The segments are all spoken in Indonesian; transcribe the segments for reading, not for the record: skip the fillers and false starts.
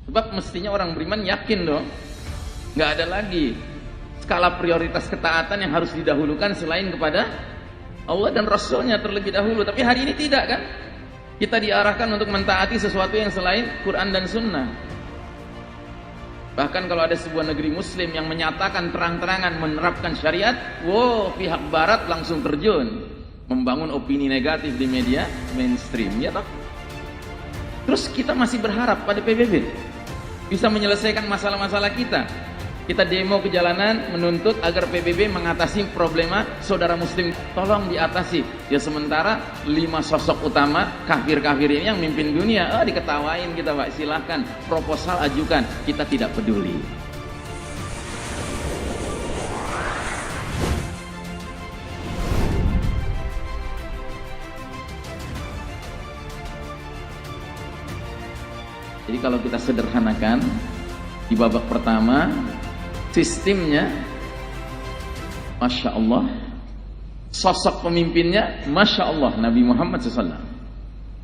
Sebab mestinya orang beriman yakin dong, nggak ada lagi skala prioritas ketaatan yang harus didahulukan selain kepada Allah dan Rasulnya terlebih dahulu. Tapi hari ini tidak kan? Kita diarahkan untuk mentaati sesuatu yang selain Quran dan Sunnah. Bahkan kalau ada sebuah negeri Muslim yang menyatakan terang-terangan menerapkan syariat, wow, pihak Barat langsung terjun, membangun opini negatif di media mainstream, ya toh? Terus kita masih berharap pada PBB bisa menyelesaikan masalah-masalah kita. Kita demo ke jalanan menuntut agar PBB mengatasi problema saudara muslim, tolong diatasi. Ya sementara 5 sosok utama kafir-kafir ini yang mimpin dunia, diketawain kita, Pak. Silahkan proposal ajukan, kita tidak peduli. Jadi kalau kita sederhanakan di babak pertama, sistemnya Masya Allah, sosok pemimpinnya Masya Allah Nabi Muhammad SAW.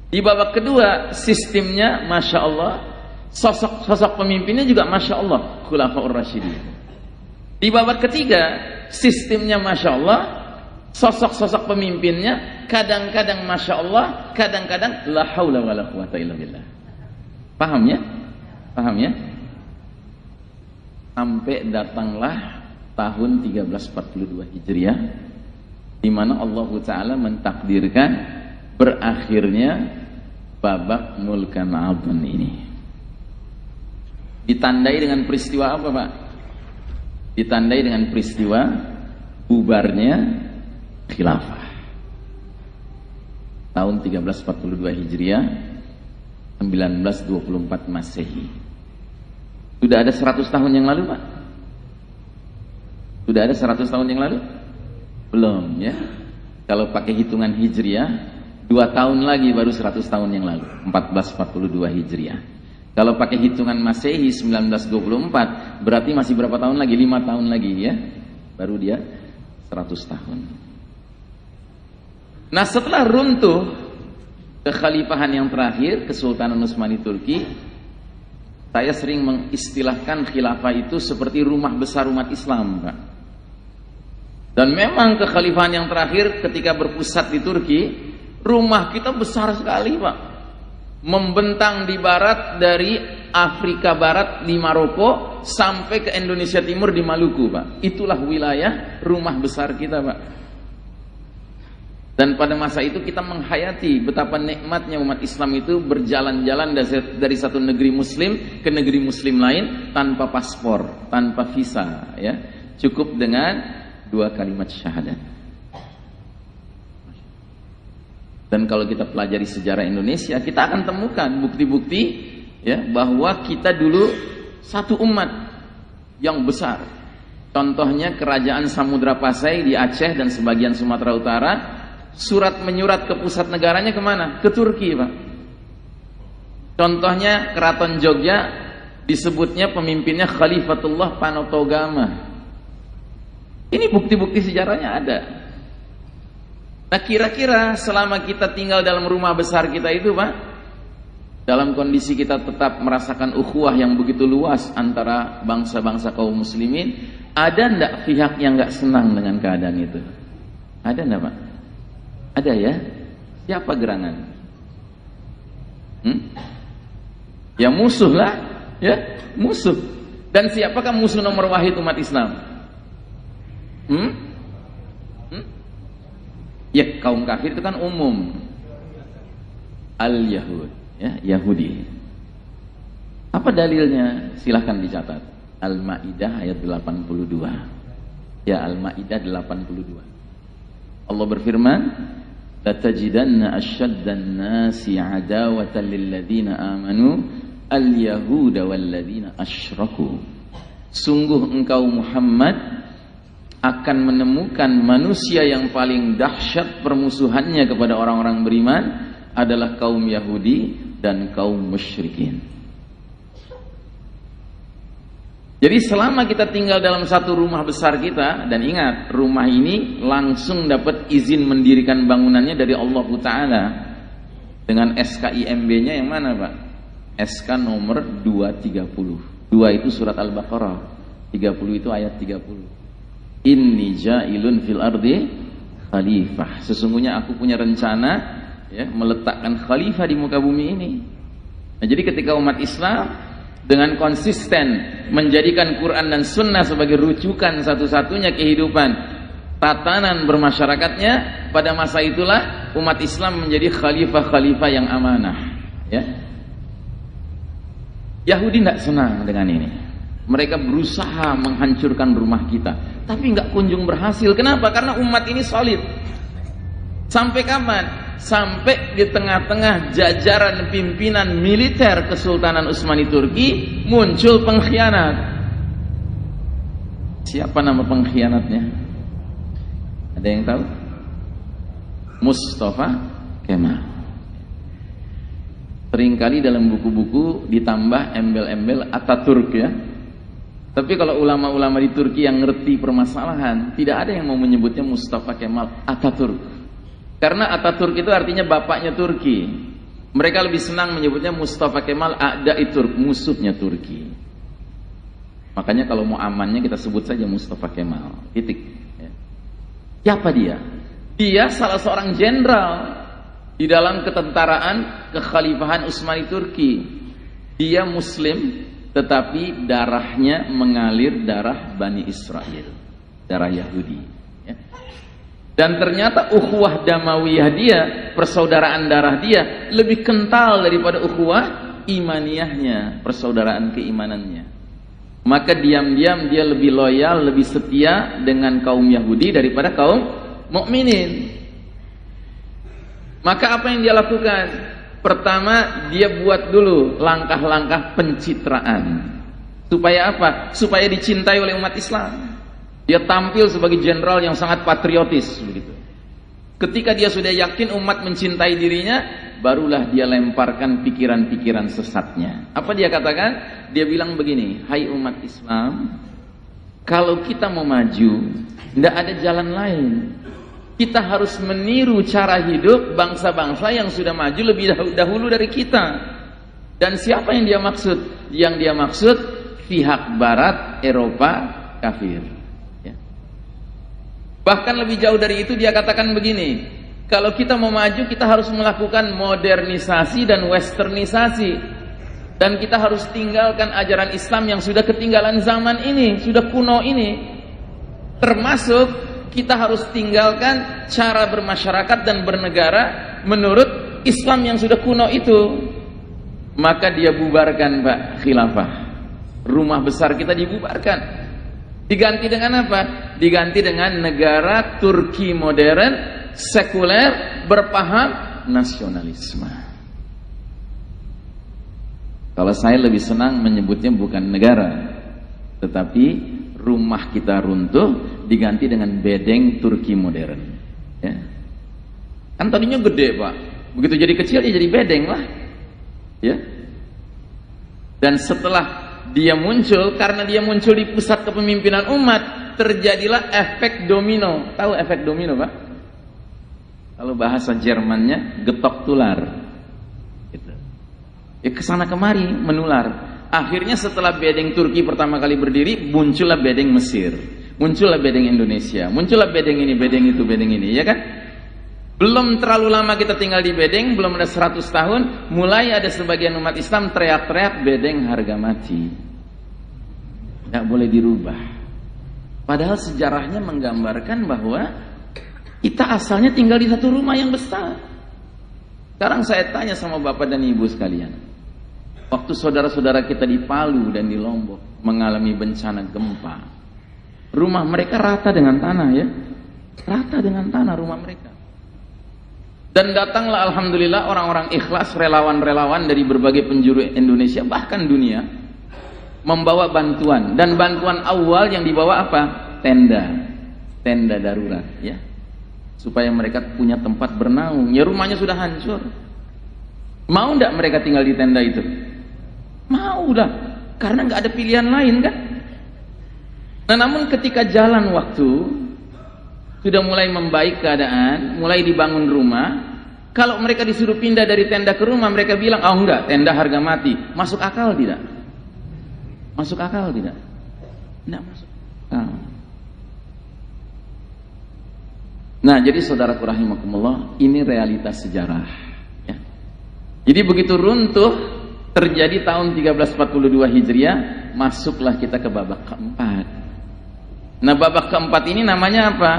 Di babak kedua, sistemnya Masya Allah, sosok pemimpinnya juga Masya Allah Khulafaur Rasyidin. Di babak ketiga, sistemnya Masya Allah, sosok pemimpinnya kadang-kadang Masya Allah, kadang-kadang la haula wa la quwata illa billah. Paham ya? Paham ya? Sampai datanglah tahun 1342 Hijriah, di mana Allah Ta'ala mentakdirkan berakhirnya babak mulkan adhan ini. Ditandai dengan peristiwa apa, Pak? Ditandai dengan peristiwa bubarnya khilafah. Tahun 1342 Hijriah, 1924 Masehi. Sudah ada 100 tahun yang lalu, Pak? Sudah ada 100 tahun yang lalu? Belum, ya. Kalau pakai hitungan Hijriah, 2 tahun lagi baru 100 tahun yang lalu, 1442 Hijriah. Kalau pakai hitungan Masehi 1924, berarti masih berapa tahun lagi? 5 tahun lagi, ya. Baru dia 100 tahun. Nah, setelah runtuh kekhalifahan yang terakhir, Kesultanan Utsmani Turki, saya sering mengistilahkan khilafah itu seperti rumah besar umat Islam, Pak. Dan memang kekhalifahan yang terakhir ketika berpusat di Turki, rumah kita besar sekali, Pak. Membentang di barat, dari Afrika Barat di Maroko sampai ke Indonesia Timur di Maluku, Pak. Itulah wilayah rumah besar kita, Pak. Dan pada masa itu kita menghayati betapa nikmatnya umat Islam itu berjalan-jalan dari satu negeri muslim ke negeri muslim lain tanpa paspor, tanpa visa, ya. Cukup dengan 2 kalimat syahadat. Dan kalau kita pelajari sejarah Indonesia, kita akan temukan bukti-bukti, ya, bahwa kita dulu satu umat yang besar. Contohnya kerajaan Samudra Pasai di Aceh dan sebagian Sumatera Utara, surat menyurat ke pusat negaranya kemana? Ke Turki, Pak. Contohnya Keraton Jogja, disebutnya pemimpinnya Khalifatullah Panotogama. Ini bukti-bukti sejarahnya ada. Nah, kira-kira selama kita tinggal dalam rumah besar kita itu, Pak, dalam kondisi kita tetap merasakan ukhuwah yang begitu luas antara bangsa-bangsa kaum muslimin, ada ndak pihak yang nggak senang dengan keadaan itu? Ada ndak, Pak? Ada, ya? Siapa gerangan? Ya musuh lah, ya, musuh. Dan siapakah musuh nomor wahid umat Islam? Ya, kaum kafir itu kan umum. Al-Yahud, ya, Yahudi. Apa dalilnya? Silahkan dicatat. Al-Maidah ayat 82. Ya, Al-Maidah 82. Allah berfirman, latajidanna asyaddan nasi adawatan lilladzina amanu al-yahuda walladzina asyraku. Sungguh engkau Muhammad akan menemukan manusia yang paling dahsyat permusuhannya kepada orang-orang beriman adalah kaum Yahudi dan kaum musyrikin. Jadi selama kita tinggal dalam satu rumah besar kita, dan ingat, rumah ini langsung dapat izin mendirikan bangunannya dari Allah Ta'ala dengan SKIMB-nya yang mana, Pak? SK nomor 230. 2 itu surat Al-Baqarah, 30 itu ayat 30. Inni ja'ilun fil ardi khalifah. Sesungguhnya aku punya rencana ya, meletakkan khalifah di muka bumi ini. Nah, jadi ketika umat Islam dengan konsisten menjadikan Quran dan Sunnah sebagai rujukan satu-satunya kehidupan tatanan bermasyarakatnya, pada masa itulah umat Islam menjadi khalifah-khalifah yang amanah ya. Yahudi tidak senang dengan ini. Mereka berusaha menghancurkan rumah kita, tapi nggak kunjung berhasil. Kenapa? Karena umat ini solid. Sampai kapan? Sampai di tengah-tengah jajaran pimpinan militer Kesultanan Utsmani Turki muncul pengkhianat. Siapa nama pengkhianatnya? Ada yang tahu? Mustafa Kemal. Seringkali dalam buku-buku ditambah embel-embel Ataturk ya. Tapi kalau ulama-ulama di Turki yang ngerti permasalahan, tidak ada yang mau menyebutnya Mustafa Kemal Ataturk. Karena Ataturk itu artinya bapaknya Turki. Mereka lebih senang menyebutnya Mustafa Kemal A'da'i Turk, musuhnya Turki. Makanya kalau mau amannya kita sebut saja Mustafa Kemal. Titik. Siapa dia? Dia salah seorang jenderal di dalam ketentaraan kekhalifahan Utsmani Turki. Dia muslim, tetapi darahnya mengalir darah Bani Israel, darah Yahudi ya. Dan ternyata ukhuwah damawiyah dia, persaudaraan darah dia lebih kental daripada ukhuwah imaniyahnya, persaudaraan keimanannya. Maka diam-diam dia lebih loyal, lebih setia dengan kaum Yahudi daripada kaum mukminin. Maka apa yang dia lakukan? Pertama, dia buat dulu langkah-langkah pencitraan. Supaya apa? Supaya dicintai oleh umat Islam. Dia tampil sebagai jenderal yang sangat patriotis begitu. Ketika dia sudah yakin umat mencintai dirinya, barulah dia lemparkan pikiran-pikiran sesatnya. Apa dia katakan? Dia bilang begini, hai umat Islam, kalau kita mau maju, tidak ada jalan lain. Kita harus meniru cara hidup bangsa-bangsa yang sudah maju lebih dahulu dari kita. Dan siapa yang dia maksud? Yang dia maksud pihak Barat, Eropa, kafir ya. Bahkan lebih jauh dari itu dia katakan begini, kalau kita mau maju kita harus melakukan modernisasi dan westernisasi. Dan kita harus tinggalkan ajaran Islam yang sudah ketinggalan zaman ini, sudah kuno ini. Termasuk kita harus tinggalkan cara bermasyarakat dan bernegara menurut Islam yang sudah kuno itu. Maka dia bubarkan Pak khilafah. Rumah besar kita dibubarkan. Diganti dengan apa? Diganti dengan negara Turki modern, sekuler, berpaham nasionalisme. Kalau saya lebih senang menyebutnya bukan negara, tetapi rumah kita runtuh diganti dengan bedeng Turki modern ya. Kan tadinya gede Pak, begitu jadi kecil ya jadi bedeng lah ya. Dan setelah dia muncul, karena dia muncul di pusat kepemimpinan umat, terjadilah efek domino. Tahu efek domino Pak? Kalau bahasa Jermannya getok tular gitu. Ya kesana kemari menular. Akhirnya setelah bedeng Turki pertama kali berdiri, muncullah bedeng Mesir, muncullah bedeng Indonesia, muncullah bedeng ini, bedeng itu, bedeng ini, ya kan? Belum terlalu lama kita tinggal di bedeng, belum ada 100 tahun, mulai ada sebagian umat Islam teriak-teriak bedeng harga mati. Nggak boleh dirubah. Padahal sejarahnya menggambarkan bahwa kita asalnya tinggal di satu rumah yang besar. Sekarang saya tanya sama bapak dan ibu sekalian. Waktu saudara-saudara kita di Palu dan di Lombok mengalami bencana gempa, rumah mereka rata dengan tanah ya, rata dengan tanah rumah mereka. Dan datanglah alhamdulillah orang-orang ikhlas, relawan-relawan dari berbagai penjuru Indonesia bahkan dunia membawa bantuan. Dan bantuan awal yang dibawa apa? Tenda darurat ya, supaya mereka punya tempat bernaung. Ya rumahnya sudah hancur, mau enggak mereka tinggal di tenda itu? Mau lah, karena nggak ada pilihan lain kan. Nah namun ketika jalan waktu, sudah mulai membaik keadaan, mulai dibangun rumah, Kalau mereka disuruh pindah dari tenda ke rumah, mereka bilang, oh enggak, tenda harga mati. Masuk akal tidak? Masuk akal tidak? Tidak masuk akal. Nah, jadi saudaraku rahimakumullah, ini realitas sejarah. Ya. Jadi begitu runtuh, terjadi tahun 1342 Hijriah, masuklah kita ke babak keempat. Nah, babak keempat ini namanya apa?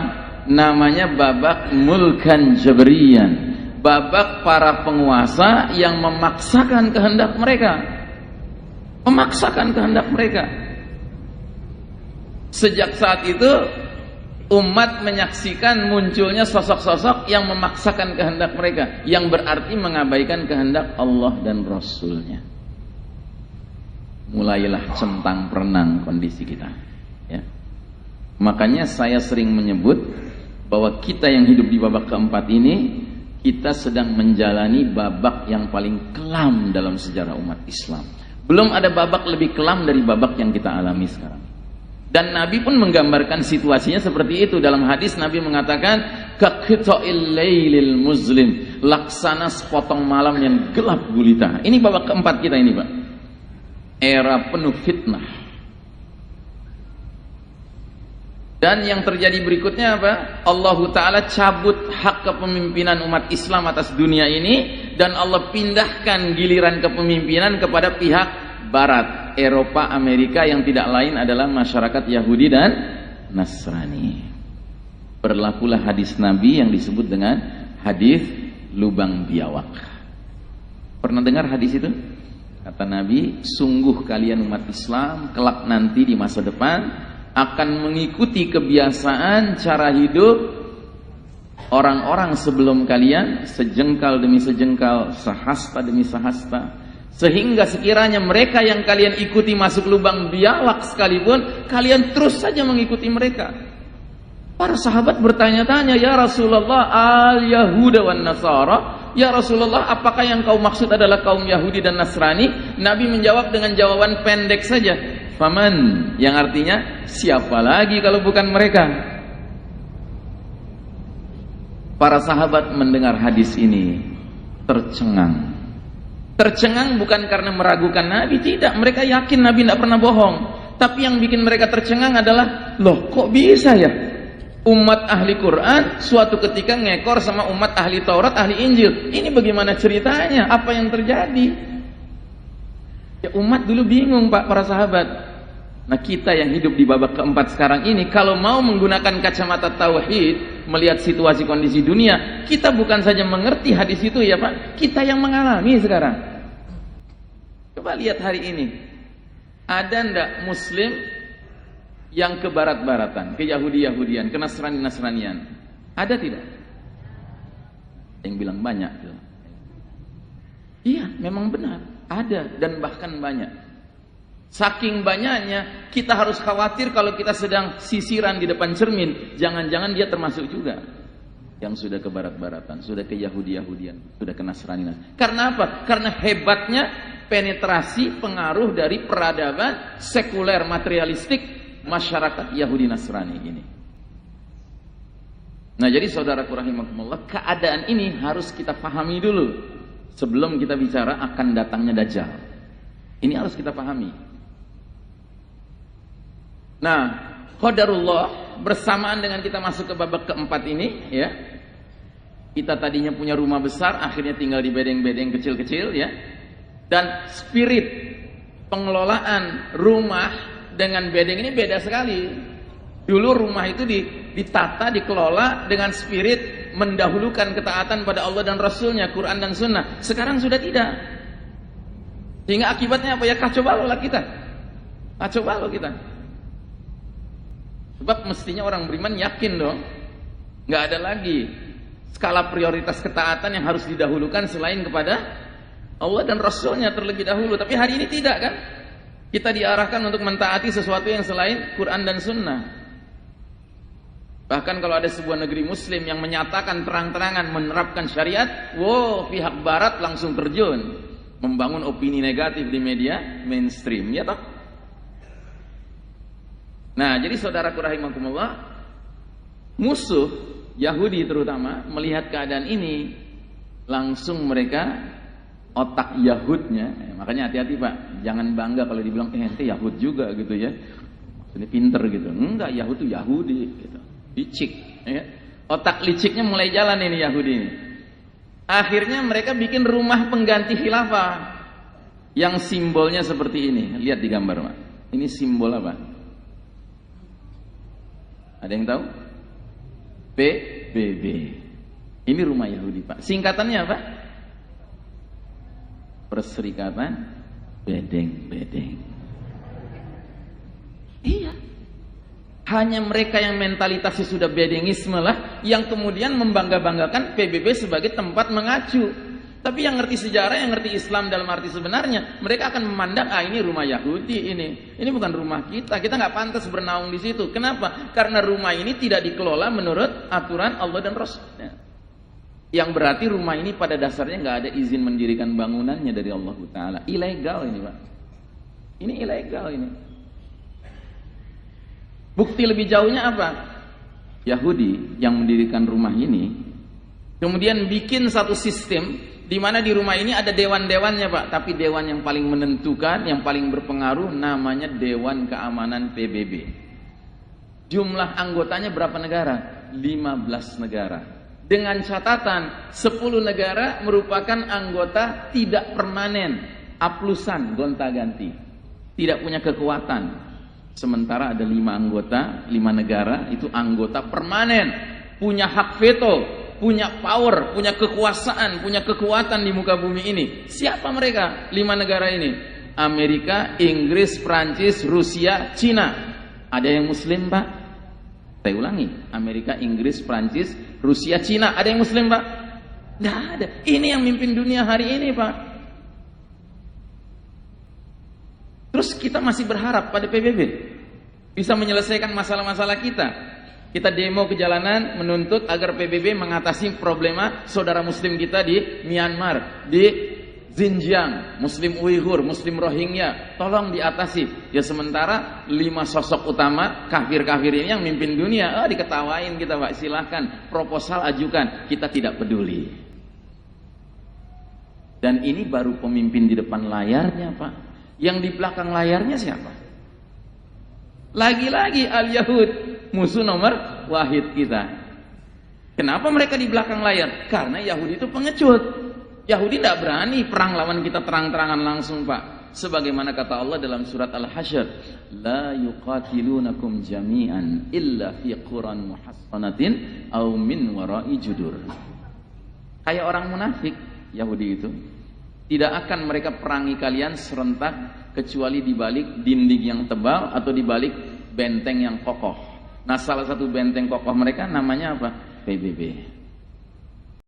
Namanya babak mulkan jabriyan. Babak para penguasa yang memaksakan kehendak mereka. Memaksakan kehendak mereka. Sejak saat itu umat menyaksikan munculnya sosok-sosok yang memaksakan kehendak mereka, yang berarti mengabaikan kehendak Allah dan Rasulnya. Mulailah centang perenang kondisi kita, ya. Makanya saya sering menyebut bahwa kita yang hidup di babak keempat ini, kita sedang menjalani babak yang paling kelam dalam sejarah umat Islam. Belum ada babak lebih kelam dari babak yang kita alami sekarang. Dan Nabi pun menggambarkan situasinya seperti itu. Dalam hadis Nabi mengatakan, kaqita'il lailil muslim, laksana sepotong malam yang gelap gulita. Ini babak keempat kita ini, Pak. Era penuh fitnah. Dan yang terjadi berikutnya apa? Allah Ta'ala cabut hak kepemimpinan umat Islam atas dunia ini, dan Allah pindahkan giliran kepemimpinan kepada pihak Barat, Eropa, Amerika, yang tidak lain adalah masyarakat Yahudi dan Nasrani. Berlakulah hadis Nabi yang disebut dengan hadis lubang biawak. Pernah dengar hadis itu? Kata Nabi, sungguh kalian umat Islam kelak nanti di masa depan akan mengikuti kebiasaan cara hidup orang-orang sebelum kalian, sejengkal demi sejengkal, sehasta demi sehasta, sehingga sekiranya mereka yang kalian ikuti masuk lubang biawak sekalipun, kalian terus saja mengikuti mereka. Para sahabat bertanya-tanya, ya Rasulullah, al-Yahuda wan Nasara, ya Rasulullah, apakah yang kau maksud adalah kaum Yahudi dan Nasrani? Nabi menjawab dengan jawaban pendek saja, faman, yang artinya siapa lagi kalau bukan mereka. Para sahabat mendengar hadis ini tercengang. Tercengang bukan karena meragukan Nabi, tidak, mereka yakin Nabi tidak pernah bohong. Tapi yang bikin mereka tercengang adalah, loh kok bisa ya umat ahli Quran suatu ketika ngekor sama umat ahli Taurat, ahli Injil? Ini bagaimana ceritanya? Apa yang terjadi? Ya, umat dulu bingung, Pak, para sahabat. Nah, kita yang hidup di babak keempat sekarang ini, kalau mau menggunakan kacamata tauhid melihat situasi kondisi dunia, kita bukan saja mengerti hadis itu ya Pak, kita yang mengalami sekarang. Coba lihat hari ini, ada ndak Muslim yang ke barat-baratan, ke Yahudi-Yahudian, ke Nasrani-Nasranian? Ada tidak? Yang bilang banyak. Iya, memang benar, ada dan bahkan banyak. Saking banyaknya, kita harus khawatir kalau kita sedang sisiran di depan cermin, jangan-jangan dia termasuk juga yang sudah ke barat-baratan, sudah ke Yahudi-Yahudian, sudah ke Nasrani. Karena apa? Karena hebatnya penetrasi pengaruh dari peradaban sekuler materialistik masyarakat Yahudi Nasrani ini. Nah, jadi saudaraku rahimakumullah, keadaan ini harus kita pahami dulu sebelum kita bicara akan datangnya Dajjal. Ini harus kita pahami. Nah, qadarullah, bersamaan dengan kita masuk ke babak keempat ini, ya, kita tadinya punya rumah besar, akhirnya tinggal di bedeng-bedeng kecil-kecil, ya, dan spirit pengelolaan rumah dengan bedeng ini beda sekali. Dulu rumah itu ditata, dikelola dengan spirit mendahulukan ketaatan pada Allah dan Rasulnya, Quran dan Sunnah. Sekarang sudah tidak. Sehingga akibatnya apa ya? Kacau balau lah kita. Kacau balau kita. Sebab mestinya orang beriman yakin dong, nggak ada lagi skala prioritas ketaatan yang harus didahulukan selain kepada Allah dan Rasulnya terlebih dahulu. Tapi hari ini tidak, kan? Kita diarahkan untuk mentaati sesuatu yang selain Quran dan Sunnah. Bahkan kalau ada sebuah negeri Muslim yang menyatakan terang-terangan menerapkan syariat, wow, pihak Barat langsung terjun, membangun opini negatif di media mainstream, ya toh? Nah, jadi saudaraku rahimakumullah, musuh Yahudi terutama melihat keadaan ini, langsung mereka otak Yahudnya, makanya hati-hati Pak, jangan bangga kalau dibilang ente Yahud juga gitu ya, ini pinter gitu. Enggak, Yahud itu Yahudi gitu, licik ya. Otak liciknya mulai jalan ini Yahudi ini. Akhirnya mereka bikin rumah pengganti khilafah yang simbolnya seperti ini. Lihat di gambar Pak, ini simbol apa? Ada yang tahu? PBB. Ini rumah Yahudi Pak. Singkatannya apa? Perserikatan Bedeng-Bedeng. Iya. Hanya mereka yang mentalitasnya sudah bedengisme lah yang kemudian membangga-banggakan PBB sebagai tempat mengacu. Tapi yang ngerti sejarah, yang ngerti Islam dalam arti sebenarnya, mereka akan memandang, ini rumah Yahudi ini. Ini bukan rumah kita. Kita nggak pantas bernaung di situ. Kenapa? Karena rumah ini tidak dikelola menurut aturan Allah dan Rasulnya. Yang berarti rumah ini pada dasarnya nggak ada izin mendirikan bangunannya dari Allah Ta'ala. Ilegal ini Pak. Ini ilegal ini. Bukti lebih jauhnya apa? Yahudi yang mendirikan rumah ini kemudian bikin satu sistem di mana di rumah ini ada dewan-dewannya Pak, tapi dewan yang paling menentukan, yang paling berpengaruh namanya Dewan Keamanan PBB. Jumlah anggotanya berapa negara? 15 negara. Dengan catatan 10 negara merupakan anggota tidak permanen, aplusan, gonta-ganti, tidak punya kekuatan. Sementara ada 5 anggota, 5 negara itu anggota permanen, punya hak veto, punya power, punya kekuasaan, punya kekuatan di muka bumi ini. Siapa mereka? 5 negara ini. Amerika, Inggris, Prancis, Rusia, Cina. Ada yang muslim Pak? Saya ulangi, Amerika, Inggris, Prancis, Rusia, Cina. Ada yang muslim Pak? Nggak ada. Ini yang mimpin dunia hari ini Pak. Terus kita masih berharap pada PBB bisa menyelesaikan masalah-masalah kita. Kita demo ke jalanan menuntut agar PBB mengatasi problema saudara muslim kita di Myanmar, di Xinjiang, Muslim Uighur, Muslim Rohingya, tolong diatasi. Ya sementara 5 sosok utama kafir-kafir ini yang mimpin dunia, diketawain kita Pak, silahkan proposal ajukan, kita tidak peduli. Dan ini baru pemimpin di depan layarnya Pak. Yang di belakang layarnya siapa? Lagi-lagi Al-Yahud, musuh nomor wahid kita. Kenapa mereka di belakang layar? Karena Yahudi itu pengecut. Yahudi tidak berani perang lawan kita terang-terangan langsung Pak. Sebagaimana kata Allah dalam surat Al-Hasyr, la yuqatilunakum jami'an illa fi quran muhassanatin aw min wara'i judur. Kayak orang munafik Yahudi itu. Tidak akan mereka perangi kalian serentak kecuali di balik dinding yang tebal atau di balik benteng yang kokoh. Nah, salah satu benteng kokoh mereka namanya apa? PBB.